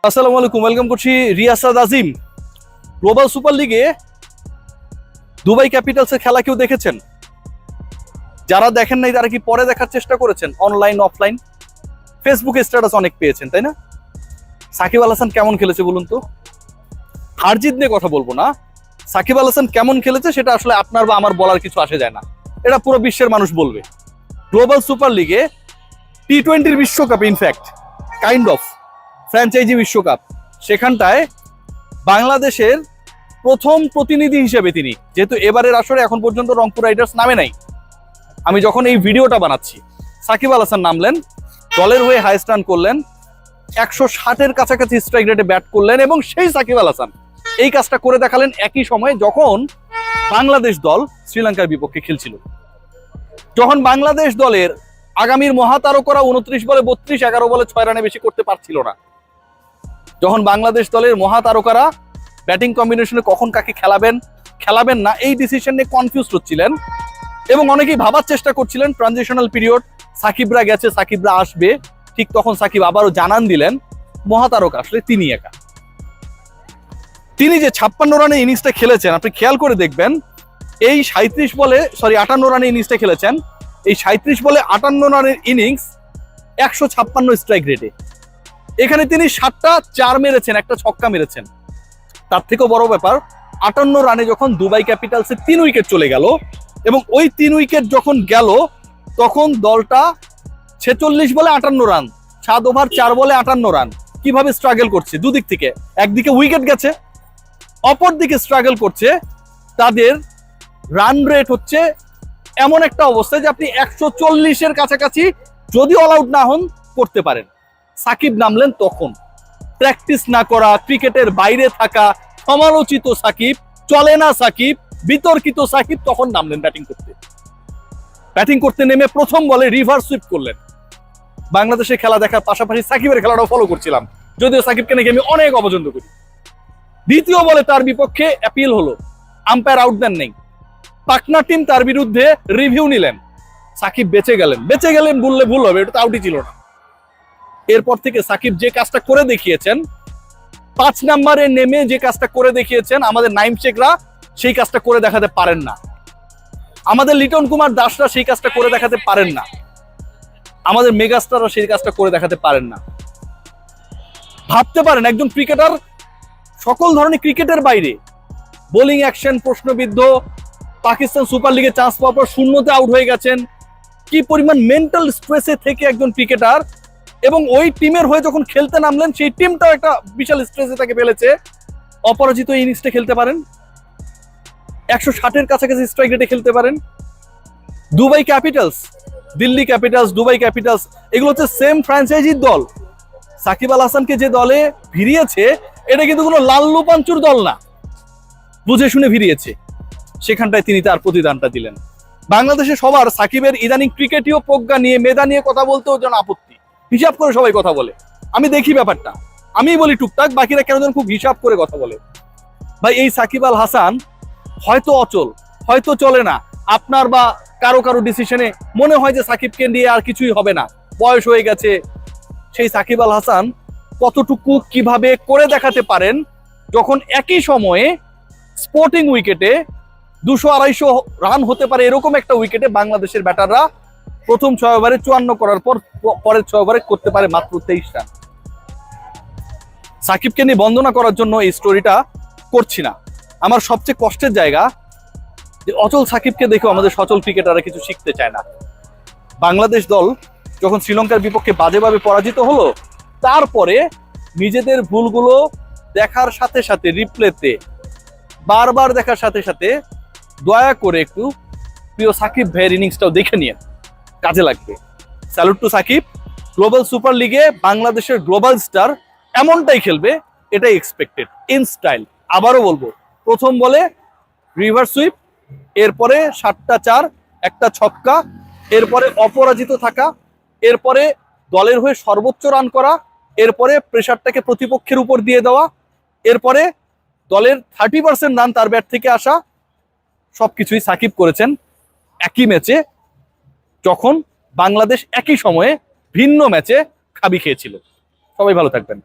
আসসালামু আলাইকুম, ওয়েলকাম করছি রিয়াসাদ আজিম। গ্লোবাল সুপার লিগে দুবাই ক্যাপিটালসের খেলা কেউ দেখেছেন? যারা দেখেন নাই তারা কি পরে দেখার চেষ্টা করেছেন? অনলাইন অফলাইন ফেসবুকে স্ট্যাটাস অনেক পেয়েছেন, তাই না? সাকিব আল হাসান কেমন খেলেছে বলুন তো? হারজিত নিয়ে কথা বলবো না, সাকিব আল হাসান কেমন খেলেছে সেটা আসলে আপনার বা আমার বলার কিছু আসে যায় না, এটা পুরো বিশ্বের মানুষ বলবে। গ্লোবাল সুপার লিগে টি-20 বিশ্বকাপ, ইনফ্যাক্ট কাইন্ড অফ ফ্র্যাঞ্চাইজি বিশ্বকাপ, সেখানটায় বাংলাদেশের প্রথম প্রতিনিধি হিসেবে তিনি, যেহেতু এবারের আসরে এখন পর্যন্ত রংপুর রাইডার্স নামে নাই, আমি যখন এই ভিডিওটা বানাচ্ছি সাকিব আল হাসান নামলেন, দলের হয়ে হাইস্ট রান করলেন, 160-এর কাছাকাছি স্ট্রাইক রেটে ব্যাট করলেন, এবং সেই সাকিব আল হাসান এই কাজটা করে দেখালেন একই সময়ে যখন বাংলাদেশ দল শ্রীলঙ্কার বিপক্ষে খেলছিল। যখন বাংলাদেশ দলের আগামীর মহাতারকরা 29 বলে 32, 11 বলে 6 রানে বেশি করতে পারছিল না, যখন বাংলাদেশ দলের মহাতারকারা ব্যাটিং কম্বিনেশনে কখন কাকে খেলাবেন না এই ডিসিশন নিয়ে কনফিউজ হচ্ছিলেন, এবং অনেকেই ভাবার চেষ্টা করছিলেন ট্রানজিশনাল পিরিয়ড, সাকিবরা গেছে, সাকিবরা আসবে, ঠিক তখন সাকিব আবারও জানান দিলেন মহাতারকা আসলে তিনি একা। তিনি যে 56 রানের ইনিংসটা খেলেছেন, আপনি খেয়াল করে দেখবেন, এই 58 রানের ইনিংসটা খেলেছেন, এই 37 বলে 58 রানের ইনিংস 156 স্ট্রাইক রেটে। এখানে তিনি 7টা 4 মেরেছেন, একটা ছক্কা মেরেছেন। তার থেকেও বড় ব্যাপার, 58 রানে যখন দুবাই ক্যাপিটালসে 3 উইকেট চলে গেল, এবং ওই 3 উইকেট যখন গেল তখন দলটা 46 বলে 58 রান, 7 ওভার 4 বলে 58 রান, কিভাবে স্ট্রাগল করছে দুদিক থেকে, একদিকে উইকেট গেছে, অপর দিকে স্ট্রাগল করছে, তাদের রান রেট হচ্ছে এমন একটা অবস্থায় যে আপনি 140-এর কাছাকাছি যদি অল আউট না হন করতে পারেন। সাকিব নামলেন তখন, প্র্যাকটিস না করা, ক্রিকেটের বাইরে থাকা, সমালোচিত সাকিব, চলে না সাকিব, বিতর্কিত সাকিব তখন নামলেন ব্যাটিং করতে নেমে প্রথম বলে রিভার্স সুইপ করলেন। বাংলাদেশের খেলা দেখার পাশাপাশি সাকিবের খেলাটাও ফলো করছিলাম, যদিও সাকিবকে নাকি আমি অনেক অপছন্দ করি। দ্বিতীয় বলে তার বিপক্ষে অ্যাপিল হলো, আম্পায়ার আউট দেন নেই, পাকনা টিম তার বিরুদ্ধে রিভিউ নিলেন, সাকিব বেঁচে গেলেন বললে ভুল হবে, এটা তো আউটই ছিল না। এরপর থেকে সাকিব যে কাজটা করে দেখিয়েছেন, 5 নম্বরে নেমে যে কাজটা করে দেখিয়েছেন, আমাদের নাইম শেখরা সেই কাজটা করে দেখাতে পারেন না, আমাদের লিটন কুমার দাসরা সেই কাজটা করে দেখাতে পারেন না, আমাদের মেগাস্টাররা সেই কাজটা করে দেখাতে পারেন না। ভাবতে পারেন একজন ক্রিকেটার সকল ধরনের ক্রিকেটের বাইরে, বোলিং অ্যাকশন প্রশ্নবিদ্ধ, পাকিস্তান সুপার লিগে চান্স পাওয়ার পর শূন্যতে আউট হয়ে গেছেন, কি পরিমাণ মেন্টাল স্ট্রেসে থেকে একজন ক্রিকেটার, এবং ওই টিমের হয়ে যখন খেলতে নামলেন সেই টিমটাও একটা বিশাল স্ট্রেসে তাকে ফেলেছে, অপরাজিত ইনিংসটা খেলতে পারেন, 160-এর কাছাকাছি স্ট্রাইক রেটে খেলতে পারেন। Dubai Capitals, Delhi Capitals, Dubai Capitals, এগুলো হচ্ছে সেম ফ্র্যাঞ্চাইজির দল। সাকিব আল হাসানকে যে দলে ভিড়িয়েছে এটা কিন্তু কোনো লাল্লু পাঞ্চুর দল না, বুঝে শুনে ভিড়িয়েছে, সেখানটায় তিনি তার প্রতিদানটা দিলেন। বাংলাদেশে সবার সাকিবের ইদানিং ক্রিকেটীয় প্রজ্ঞা নিয়ে, মেধা নিয়ে কথা বলতেও যেন আপত্তি, হিসাব করে সবাই কথা বলে। আমি দেখি ব্যাপারটা, আমি বলি টুকটাক, বাকিরা কেন যেন খুব হিসাব করে কথা বলে। ভাই, এই সাকিব আল হাসান হয়তো অচল, হয়তো চলে না, আপনার বা কারো ডিসিশনে মনে হয় যে সাকিবকে নিয়ে আর কিছুই হবে না, বয়স হয়ে গেছে, সেই সাকিব আল হাসান কতটুকু কিভাবে করে দেখাতে পারেন যখন একই সময়ে স্পোর্টিং উইকেটে 200-250 রান হতে পারে এরকম একটা উইকেটে বাংলাদেশের ব্যাটাররা প্রথম 6 ওভারে 54 করার পর পরের 6 ওভারে করতে পারে মাত্র 23 রান। সাকিবকে নিয়ে বন্দনা করার জন্য এই স্টোরিটা করছি না, আমার সবচেয়ে কষ্টের জায়গা যে অচল সাকিবকে দেখেও আমাদের সচল ক্রিকেটাররা কিছু শিখতে চায় না। বাংলাদেশ দল যখন শ্রীলঙ্কার বিপক্ষে বাজেভাবে পরাজিত হলো, তারপরে নিজেদের ভুলগুলো দেখার সাথে সাথে, রিপ্লেতে বারবার দেখার সাথে সাথে দয়া করে একটু প্রিয় সাকিব ভাইয়ের ইনিংসটাও দেখে নিন, কাজে লাগবে। Salute to Shakib. Global super লিগে বাংলাদেশের গ্লোবাল স্টার এমনটাই খেলবে, এটাই এক্সপেক্টেড, ইন স্টাইল। আবারও বলবো, প্রথম বলে রিভার্স সুইপ, এরপরে 7টা 4, একটা ছক্কা, এরপরে অপরাজিত থাকা, এরপরে দলের হয়ে সর্বোচ্চ রান করা, এরপরে প্রেসারটাকে প্রতিপক্ষের উপর দিয়ে দেওয়া, এরপরে দলের 30% রান তার ব্যাট থেকে আসা, সবকিছুই সাকিব করেছেন একই ম্যাচে, যখন বাংলাদেশ একই সময়ে ভিন্ন ম্যাচে খাবি খেয়েছিল। সবাই ভালো থাকবেন।